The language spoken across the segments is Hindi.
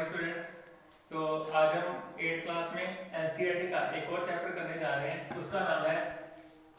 स्टूडेंट्स। तो आज हम 8th क्लास में एनसीईआरटी का एक और चैप्टर करने जा रहे हैं। उसका नाम है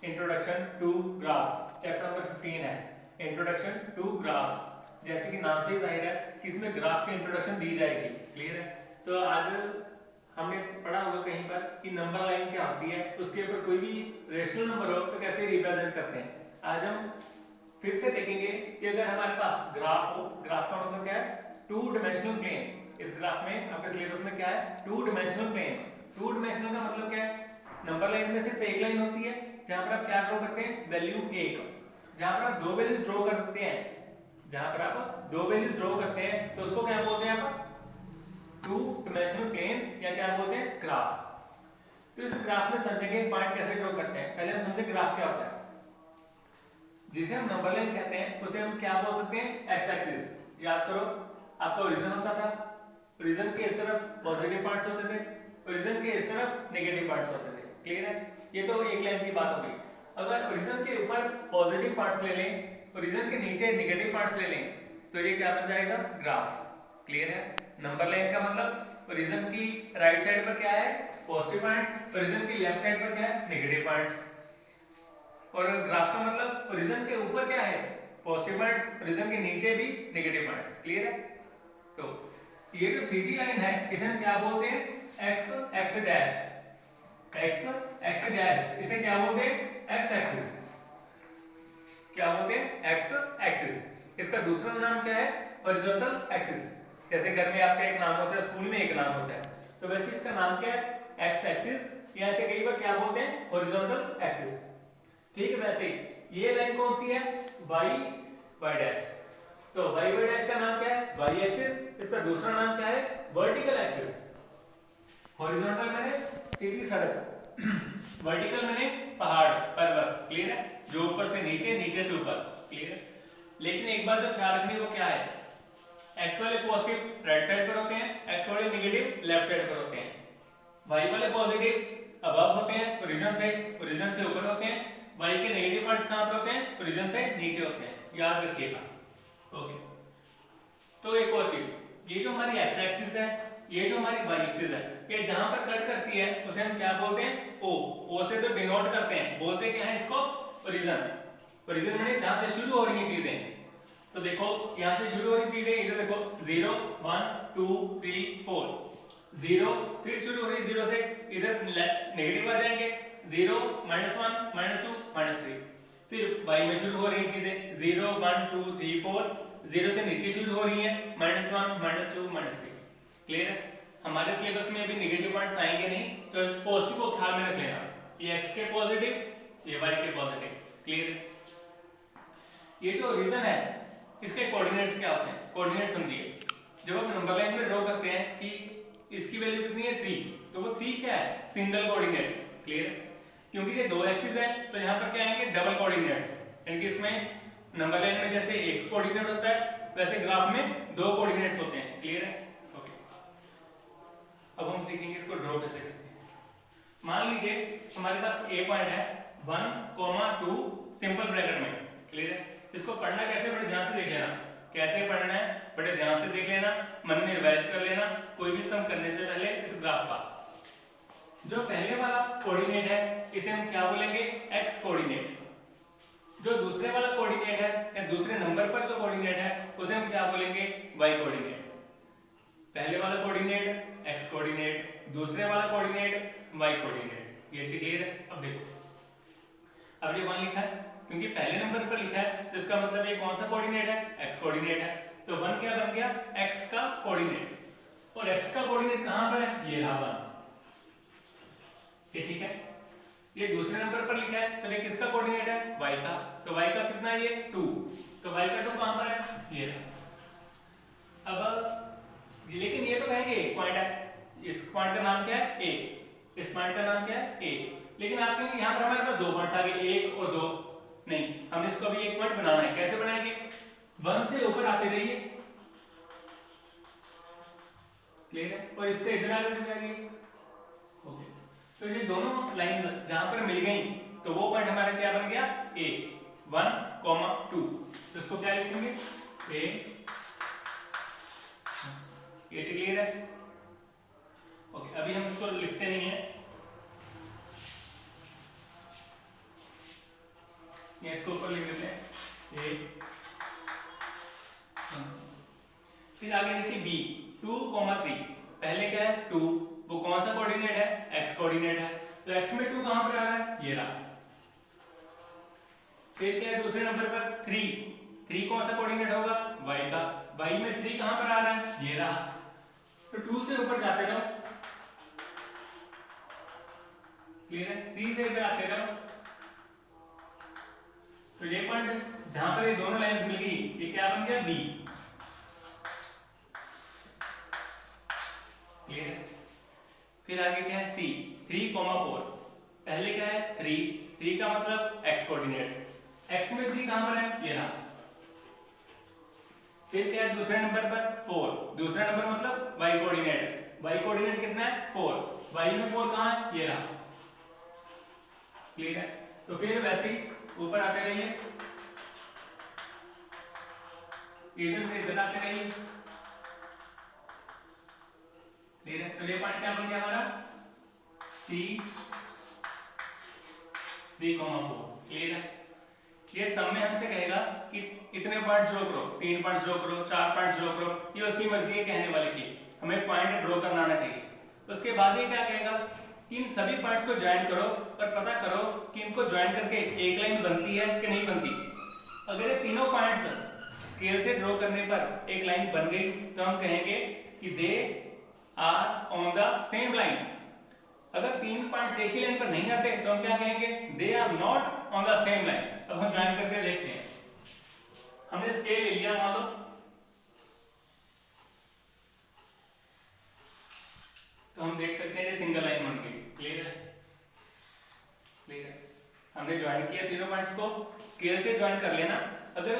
introduction to graphs. Chapter number 15 है इंट्रोडक्शन टू ग्राफ्स। जैसे कि नाम से ही जाहिर है कि इसमें ग्राफ की इंट्रोडक्शन दी जाएगी। क्लियर है। तो आज हमने पढ़ा होगा कहीं पर कि नंबर लाइन क्या होती है, उसके ऊपर कोई भी रेशनल नंबर हो तो कैसे रिप्रेजेंट करते हैं। आज हम फिर से देखेंगे कि अगर हमारे पास ग्राफ हो, ग्राफ का मतलब क्या है, टू डिमेंशनल प्लेन। इस ग्राफ में आपके सिलेबस में क्या है, two dimensional plane. Two dimensional का मतलब क्या है, नंबर लाइन में सिर्फ एक लाइन होती है जहां पर आप क्या ड्रॉ करते हैं, वैल्यू 1। जहां पर आप दो वैल्यूज ड्रॉ करते हैं, जहां पर आप दो वैल्यूज ड्रॉ करते हैं तो उसको क्या बोलते हैं, आप टू डिमेंशनल प्लेन या क्या बोलते हैं, ग्राफ। तो इस ग्राफ में समझेंगे पॉइंट कैसे ड्रॉ करते हैं। पहले हम समझें ग्राफ क्या होता है। जिसे हम नंबर लाइन कहते हैं उसे हम क्या बोल सकते हैं, एक्स एक्सिस। याद करो, आपका ओरिजिन होता था, ओरिजिन के इस तरफ पॉजिटिव पार्ट्स होते थे, ओरिजिन के इस तरफ नेगेटिव पार्ट्स होते थे। क्लियर है। ये तो एक लाइन की बात हो गई। अगर ओरिजिन के ऊपर पॉजिटिव पार्ट्स ले लें, ओरिजिन के नीचे नेगेटिव पार्ट्स ले लें, तो ये क्या बन जाएगा, ग्राफ। क्लियर है। नंबर लाइन का मतलब ओरिजिन की राइट साइड पर क्या है, पॉजिटिव पॉइंट्स, ओरिजिन की लेफ्ट साइड पर क्या है, नेगेटिव पॉइंट्स। और ग्राफ का मतलब ओरिजिन के ऊपर क्या है, पॉजिटिव पॉइंट्स, ओरिजिन के नीचे भी नेगेटिव पॉइंट्स। क्लियर है। तो ये जो सीधी लाइन है इसे हम क्या बोलते हैं, x x dash. X x dash इसे क्या बोलते हैं, एक्स एक्सिस। क्या बोलते हैं, एक्स एक्सिस। इसका दूसरा नाम क्या है, हॉरिजॉन्टल एक्सिस। जैसे घर में आपका एक नाम होता है, स्कूल में एक नाम होता है, तो वैसे इसका नाम क्या है, एक्स एक्सिस, या इसे कई बार क्या बोलते हैं, हॉरिजॉन्टल एक्सिस। ठीक है। वैसे ये लाइन कौन सी है, वाई वाई डैश। तो वाई वाई डैश का नाम क्या है, वाई एक्सिस। इसका दूसरा नाम क्या है, वर्टिकल एक्सिस। हॉरिजॉन्टल मैंने सीधी सड़क, वर्टिकल मैंने पहाड़ पर्वत। क्लियर है। जो ऊपर से नीचे, नीचे से ऊपर। क्लियर है। लेकिन एक बात जो ख्याल रखनी है वो क्या है, एक्स वाले पॉजिटिव राइट साइड पर होते हैं, एक्स वाले नेगेटिव लेफ्ट साइड पर होते हैं। वाई वाले पॉजिटिव अबव होते हैं ओरिजिन से, ओरिजिन से ऊपर होते हैं। वाई के नेगेटिव पार्ट्स कहां पर होते हैं, ओरिजिन से नीचे होते हैं। याद रखिएगा। ओके। तो एक और चीज, ये जो हमारी एक्स एक्सिस है, ये जो हमारी वाई एक्सिस है, ये जहां पर कट करती है उसे हम क्या बोलते हैं, ओ। ओ से तो डिनोट करते हैं, बोलते क्या है इसको, ओरिजिन। ओरिजिन माने जहां से शुरू हो रही हैं चीजें। तो देखो यहां से शुरू हो रही चीजें, इधर देखो 0 1 2 3 4, 0 फिर शुरू हो रही 0 से, इधर नेगेटिव आ जाएंगे, 0 -1 -2 -3। फिर y में शुरू हो रही चीजें 0 1 2 3 4, 0 से नीचे शुरू हो रही हैं -1 -2 -3। क्लियर है। हमारे सिलेबस में अभी नेगेटिव पॉइंट्स आएंगे नहीं, तो इस पॉजिटिव को ख्याल में रख लेना, ये x के पॉजिटिव, ये y के पॉजिटिव। क्लियर है। ये जो रीजन है इसके कोऑर्डिनेट्स क्या होते हैं, कोऑर्डिनेट समझिए। जब हम नंबर लाइन में ड्रॉ करते हैं कि इसकी वैल्यू कितनी है 3, तो वो 3 क्या है, सिंगल कोऑर्डिनेट। क्लियर। क्योंकि ये दो एक्सिस है तो यहाँ पर क्या आएंगे, डबल कोऑर्डिनेट्स। यानी कि इसमें नंबर लाइन में जैसे एक कोऑर्डिनेट होता है, वैसे ग्राफ में दो कोऑर्डिनेट्स होते हैं। क्लियर है। ओके। अब हम सीखेंगे इसको ड्रॉ कैसे करते हैं। मान लीजिए हमारे पास ए पॉइंट है 1, 2 सिंपल ब्रैकेट में। क्लियर है। इसको पढ़ना कैसे, बड़े ध्यान से देख लेना। कैसे पढ़ना है बड़े ध्यान से देख लेना, मन में रिवाइज कर लेना कोई भी सम करने से पहले। इस ग्राफ का जो पहले वाला कोऑर्डिनेट है इसे हम क्या बोलेंगे, एक्स कोऑर्डिनेट। जो दूसरे वाला कोऑर्डिनेट है या दूसरे नंबर पर जो कोऑर्डिनेट है उसे हम क्या बोलेंगे, वाई कोऑर्डिनेट। पहले वाला कोऑर्डिनेट एक्स कोऑर्डिनेट, दूसरे वाला कोऑर्डिनेट वाई कोऑर्डिनेट। ये क्लियर है। अब देखो, अब ये 1 लिखा है क्योंकि पहले नंबर पर लिखा है, तो इसका मतलब ये कौन सा कोऑर्डिनेट है, एक्स कोऑर्डिनेट है। तो 1 क्या बन गया, एक्स का कोऑर्डिनेट। और एक्स का कोऑर्डिनेट कहां पर है, ये रहा 1। ठीक है। ये दूसरे नंबर पर लिखा है तो ये किसका कोऑर्डिनेट है, y का। तो y का कितना है, ये 2। तो y का 2 कहां पर है, ये रहा। अब लेकिन ये तो कहेंगे एक पॉइंट है, इस पॉइंट का नाम क्या है, a। इस पॉइंट का नाम क्या है, a। लेकिन आप कहेंगे यहां पर हमारे पास दो पॉइंट्स आ गए, 1 और 2। नहीं, हमने इसको अभी एक पॉइंट बनाना है। कैसे बनाएंगे, 1 से ऊपर आते रहिए। क्लियर है। और इससे इधर आ जाएंगे। ओके। तो ये दोनों लाइंस जहां पर मिल गई तो वो पॉइंट हमारा क्या बन गया, a 1, 2। तो इसको क्या लिखेंगे, a ये क्लियर है? ओके, अभी हम इसको लिखते नहीं है, ये इसको ऊपर लिख देते हैं ए। फिर आगे देखिए बी 2,3, पहले क्या है 2, वो कौन सा कोऑर्डिनेट है? एक्स कोऑर्डिनेट है, तो एक्स में 2 कहां पर आ रहा है? ये रहा। फिर क्या है दूसरे नंबर पर 3 कौन सा कोऑर्डिनेट होगा? y का, y में 3 कहां पर आ रहा है? ये रहा। तो 2 से ऊपर जाते रहो, क्लियर है? 3 से ऊपर आते रहो, तो ये पॉइंट जहां पर ये दोनों लाइंस मिल गई, ये क्या बन गया? बी, क्लियर है? फिर आगे क्या है? सी 3,4, पहले क्या है 3 का मतलब x कोऑर्डिनेट, x में 3 कहां पर है? ये रहा। फिर क्या है दूसरे नंबर पर 4, दूसरा नंबर मतलब y कोऑर्डिनेट, y कोऑर्डिनेट कितना है? 4, y में 4 कहां है? ये रहा, क्लियर है? तो फिर वैसे ही ऊपर आते रहिए, इधर से इधर आते रहिए, क्लियर है? तो ये पॉइंट क्या बन गया हमारा? C 3,4, क्लियर है? ये सब में हमसे कहेगा कि इतने पॉइंट्स ड्रॉ करो, 3 पॉइंट्स ड्रॉ करो, 4 पॉइंट्स ड्रॉ करो, ये उसकी मर्जी है कहने वाले की, हमें पॉइंट ड्रॉ करना आना चाहिए। उसके बाद ये क्या कहेगा कि इन सभी पॉइंट्स को ज्वाइन करो और पता करो कि इनको ज्वाइन करके एक लाइन बनती है कि नहीं बनती। अगर ये तीनों पॉइंट्स स्केल से ड्रॉ करने पर एक लाइन बन गई तो हम कहेंगे कि they are on the same line. अगर 3 पॉइंट्स एक ही लाइन पर नहीं आते तो हम क्या कहेंगे? They are not on the same line. अब हम ज्वाइन करके देखते हैं, हमने स्केल ले लिया मान लो, तो हम देख सकते हैं ये सिंगल लाइन बन गई, क्लियर है? क्लियर है? हमने ज्वाइन किया तीनों पॉइंट्स को, स्केल से ज्वाइन कर लेना। अगर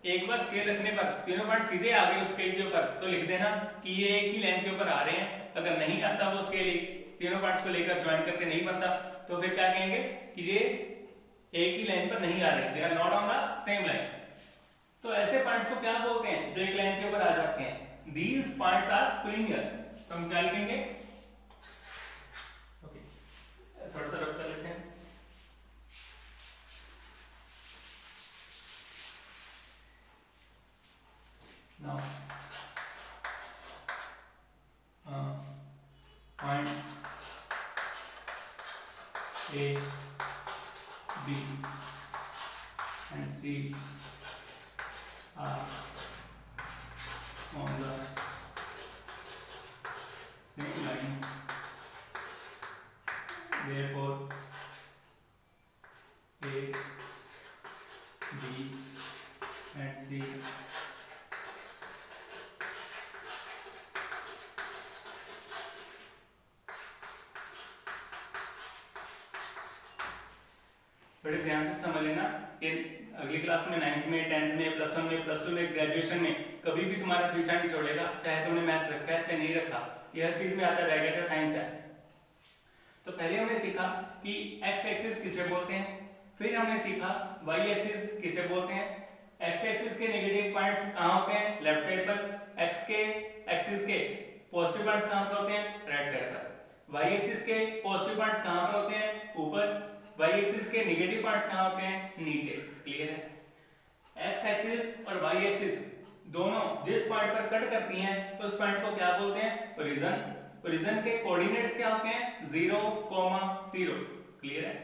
एक बार स्केल रखने पर तीनों पॉइंट सीधे आ गए उस स्केल के ऊपर तो लिख देना कि ये एक ही लाइन के ऊपर आ रहे हैं। अगर नहीं आता वो स्केल तीनों पॉइंट्स को लेकर ज्वाइन करके नहीं बनता तो फिर क्या कहेंगे कि ये एक ही लाइन पर नहीं आ रहे, they are not on the same line. तो ऐसे पॉइंट्स को क्या बोलते हैं जो एक लाइन के ऊपर आ जाते हैं? These points are collinear. तो हम क्या लिखेंगे? ओके, थोड़ा सा रफ कर लेते हैं। Now points A, B and C are on the same line, therefore A, B and C बड़े ध्यान से समझ लेना। ये अगली क्लास में 9th में, 10th में, +1 में, +2 में, ग्रेजुएशन में कभी भी तुम्हारा पीछा नहीं छोड़ेगा, चाहे तुमने मैथ्स रखा है चाहे नहीं रखा, ये हर चीज में आता रहेगा चाहे साइंस है। तो पहले हमने सीखा कि x एक्सिस किसे बोलते हैं, फिर हमने सीखा y एक्सिस किसे बोलते हैं। x एक्सिस के नेगेटिव पॉइंट्स कहाँ होते हैं? लेफ्ट साइड पर। x के एक्सिस के पॉजिटिव पॉइंट्स कहाँ पर होते हैं? राइट साइड पर। y एक्सिस के पॉजिटिव पॉइंट्स कहाँ पर होते हैं? ऊपर। y एक्सिस के नेगेटिव पॉइंट्स कहाँ होते हैं? नीचे। क्लियर है? x एक्सिस और y एक्सिस दोनों जिस पॉइंट पर कट करती हैं उस पॉइंट को क्या बोलते हैं? ओरिजिन। ओरिजिन के कोऑर्डिनेट्स क्या होते हैं? 0, 0। क्लियर है?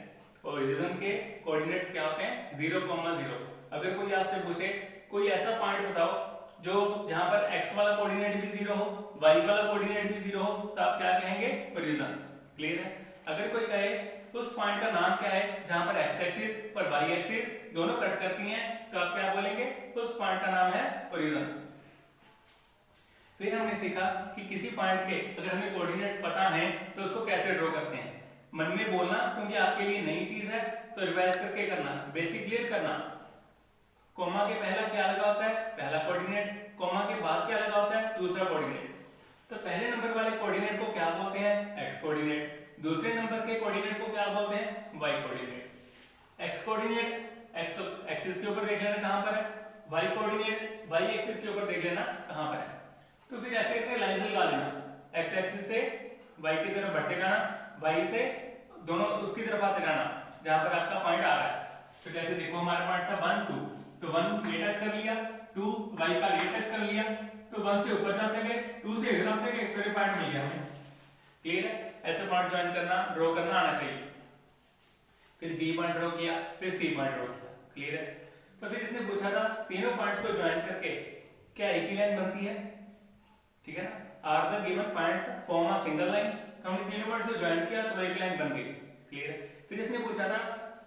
ओरिजिन के कोऑर्डिनेट्स क्या होते हैं? 0, 0। अगर कोई आपसे पूछे कोई ऐसा पॉइंट बताओ जो जहां पर x वाला कोऑर्डिनेट भी 0 हो, y वाला कोऑर्डिनेट भी 0 हो, तो आप क्या कहेंगे? ओरिजिन। क्लियर है? अगर कोई कहे उस पॉइंट का नाम क्या है जहां पर x एक्सिस और y एक्सिस दोनों कट करती हैं, तो आप क्या बोलेंगे? उस पॉइंट का नाम है ओरिजिन। फिर हमने सीखा कि किसी पॉइंट के अगर हमें कोऑर्डिनेट्स पता हैं तो उसको कैसे ड्रॉ करते हैं। मन में बोलना क्योंकि आपके लिए नई चीज है, तो रिवाइज करके करना, बेसिक क्लियर करना। कोमा के पहला क्या लगा होता है? पहला कोऑर्डिनेट। कोमा के बाद क्या लगा होता है? दूसरा कोऑर्डिनेट। तो पहले नंबर वाले कोऑर्डिनेट को क्या बोलते हैं? x coordinate. दूसरे नंबर के कोऑर्डिनेट को क्या बोलते हैं? y coordinate. x coordinate x axis के ऊपर देख लेना कहां पर है, y कोऑर्डिनेट y एक्सिस के ऊपर देख लेना कहां पर है। तो फिर ऐसे करके लाइन लगा लेना, एक्स एक्सिस से वाई की तरफ बढ़ते जाना, वाई से दोनों उसकी तरफ आते जाना जहां पर आपका पॉइंट आ रहा है। तो जैसे देखो हमारा पॉइंट था 1 2, तो 1 ये टच कर लिया, 2 वाई का ये टच कर लिया, तो 1 से ऊपर जाते गए, 2 से इधर आते गए, तो ये पॉइंट मिल गया हमें। क्लियर है? ऐसे पॉइंट ज्वाइन करना, ड्रॉ करना आना चाहिए। फिर बी पॉइंट ड्रॉ किया, फिर सी पॉइंट ड्रॉ किया। क्लियर है? तो फिर इसने पूछा था तीनों पॉइंट्स को ज्वाइन करके क्या एक ही लाइन बनती है? ठीक है ना? Are the given points form a single line. तो हमने तीनों पॉइंट्स को ज्वाइन किया तो एक लाइन बन गई। क्लियर है? फिर इसने पूछा था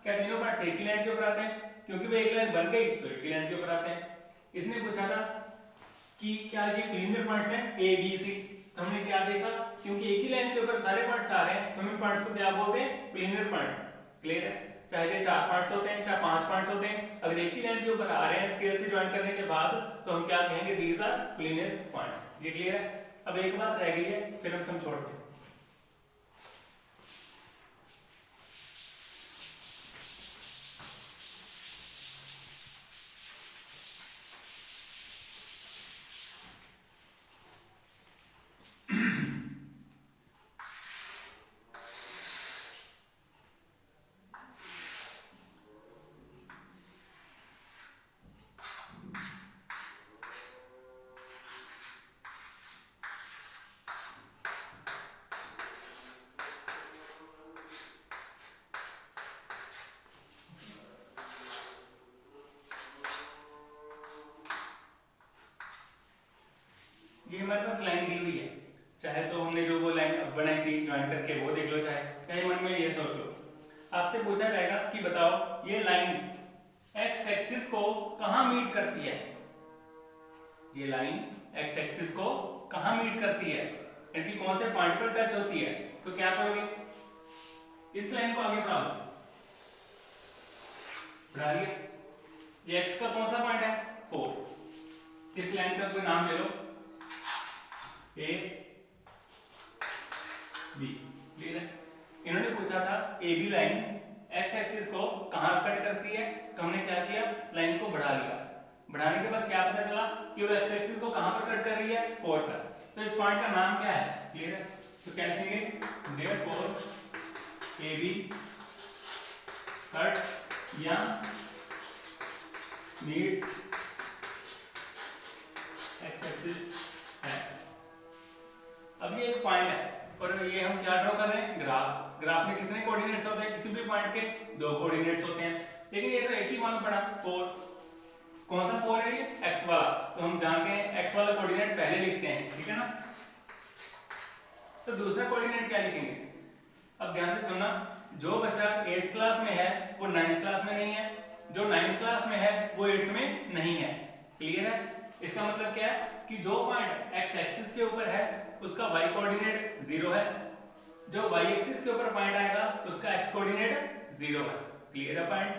क्या तीनों पॉइंट्स एक ही लाइन के ऊपर आते हैं? क्योंकि वो एक लाइन बन गई तो एक ही लाइन के ऊपर आते हैं। इसने पूछा था कि क्या ये लीनियर पॉइंट्स हैं ए बी सी। तो हमने क्या देखा, क्योंकि एक ही लाइन के ऊपर सारे पॉइंट्स आ रहे हैं तो हम इन पॉइंट्स को क्या बोलते हैं? Linear points. क्लियर है? चाहे ये 4 पॉइंट्स होते हैं चाहे 5 पॉइंट्स होते हैं, अगर एक ही लाइन के ऊपर आ रहे हैं स्केल से ज्वाइन करने के बाद तो हम क्या कहेंगे? These are linear points. ये क्लियर है? अब एक बात रह गई है, फिर हम छोड़ते हैं। ये हमारे पास लाइन दी हुई है, चाहे तो हमने जो वो लाइन बनाई थी ज्वाइन करके वो देख लो, चाहे मन में ये सोच लो। आपसे पूछा जाएगा कि बताओ ये लाइन एक्स एक्सिस को कहां मीट करती है? ये लाइन एक्स एक्सिस को कहां मीट करती है, यानी कौन से पॉइंट पर टच होती है? तो क्या करोगे? इस लाइन को आगे बढ़ा लो, बढ़ा लिया। ये एक्स का कौन सा पॉइंट है? 4। इस लाइन का कोई नाम ले लो, ए बी। क्लियर है? इन्होंने पूछा था A B line X axis को कहां कट करती है, तो हमने क्या किया? लाइन को बढ़ा लिया। बढ़ाने के बाद क्या पता चला कि वो एक्स एक्सिस को कहां पर कट कर रही है? 4 पर। तो इस पॉइंट का नाम क्या है? क्लियर है? तो क्या लिखेंगे? देयरफॉर ए बी कट्स या मीट्स एक्स एक्सिस है। अब ये एक पॉइंट है और ये हम क्या ड्रॉ कर रहे हैं? ग्राफ। ग्राफ में कितने कोऑर्डिनेट्स होते हैं? किसी भी पॉइंट के 2 कोऑर्डिनेट्स होते हैं, लेकिन ये तो एक ही मालूम पड़ा 4। कौन सा 4 है? ये x वाला। तो हम जानते हैं x वाला कोऑर्डिनेट पहले लिखते हैं, ठीक है ना? तो दूसरा कोऑर्डिनेट क्या लिखेंगे? अब ध्यान से सुनना, जो बच्चा 8th क्लास में है वो 9th क्लास में नहीं है, जो 9th क्लास में है वो 8th में नहीं है। क्लियर है? इसका मतलब क्या है कि जो पॉइंट x एक्सिस के ऊपर है उसका y कोऑर्डिनेट 0 है, जो y एक्सिस के ऊपर पॉइंट आएगा उसका x कोऑर्डिनेट 0 है। क्लियर है पॉइंट?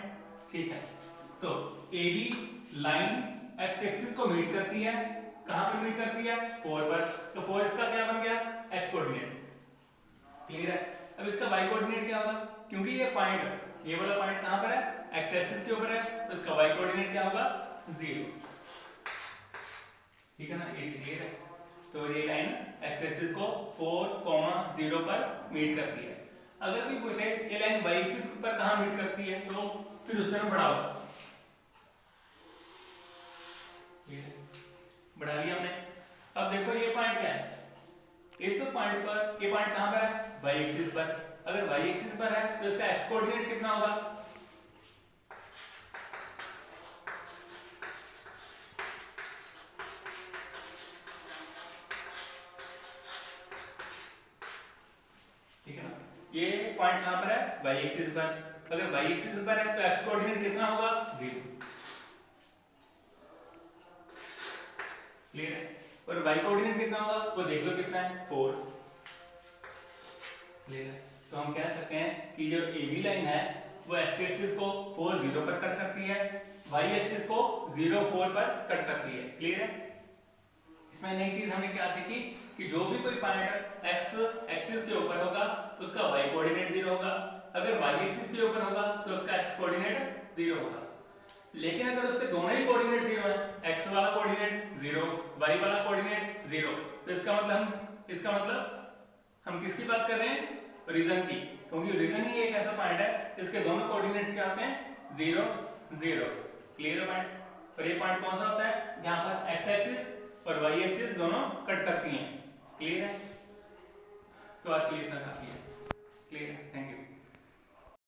ठीक है। तो AB लाइन x एक्सिस को मीट करती है, कहां पर मीट करती है? 4 पर। तो 4 इसका क्या बन गया? x coordinate. क्लियर है? अब इसका y कोऑर्डिनेट क्या होगा? क्योंकि ये पॉइंट, ये वाला पॉइंट कहां पर है? x एक्सिस के ऊपर है, तो इसका y कोऑर्डिनेट क्या होगा? 0। ठीक है ना? ये क्लियर है? तो ये लाइन x एक्सिस को 4, 0 पर मीट करती है। अगर कोई पूछे ये लाइन y एक्सिस पर कहां मीट करती है, तो फिर उस तरफ बढ़ाओ। बढ़ा लिया हमने। अब देखो ये पॉइंट क्या है? इस पॉइंट पर, ये पॉइंट कहां पर है? y एक्सिस पर। अगर y एक्सिस पर है तो इसका x कोऑर्डिनेट कितना होगा? ठीक है ना? ये पॉइंट कहां पर है? y एक्सिस पर। अगर y एक्सिस पर है तो x कोऑर्डिनेट कितना होगा? 0। क्लियर है? और y कोऑर्डिनेट कितना होगा वो देख लो कितना है? 4। क्लियर है? तो हम कह सकते हैं कि जो AB लाइन है वो x एक्सिस को 4, 0 पर कट करती है, y एक्सिस को 0, 4 पर कट करती है। क्लियर है? इसमें नई चीज हमने क्या सीखी कि जो भी कोई पॉइंट x एक्सिस के ऊपर होगा उसका y कोऑर्डिनेट 0 होगा, अगर y एक्सिस के ऊपर होगा तो उसका x कोऑर्डिनेट 0 होगा। लेकिन अगर उसके दोनों ही कोऑर्डिनेट 0 है, x वाला कोऑर्डिनेट 0, y वाला कोऑर्डिनेट 0, तो इसका मतलब हम किसकी बात कर रहे हैं? रीजन की, क्योंकि रीजन ही एक ऐसा पॉइंट है इसके दोनों कोऑर्डिनेट्स क्या होते हैं? 0 0। क्लियर है पॉइंट? और ये पॉइंट कौन सा होता है? जहां पर x एक्सिस और y एक्सिस दोनों कट करती हैं। क्लियर है? तो आज के लिए इतना काफी है।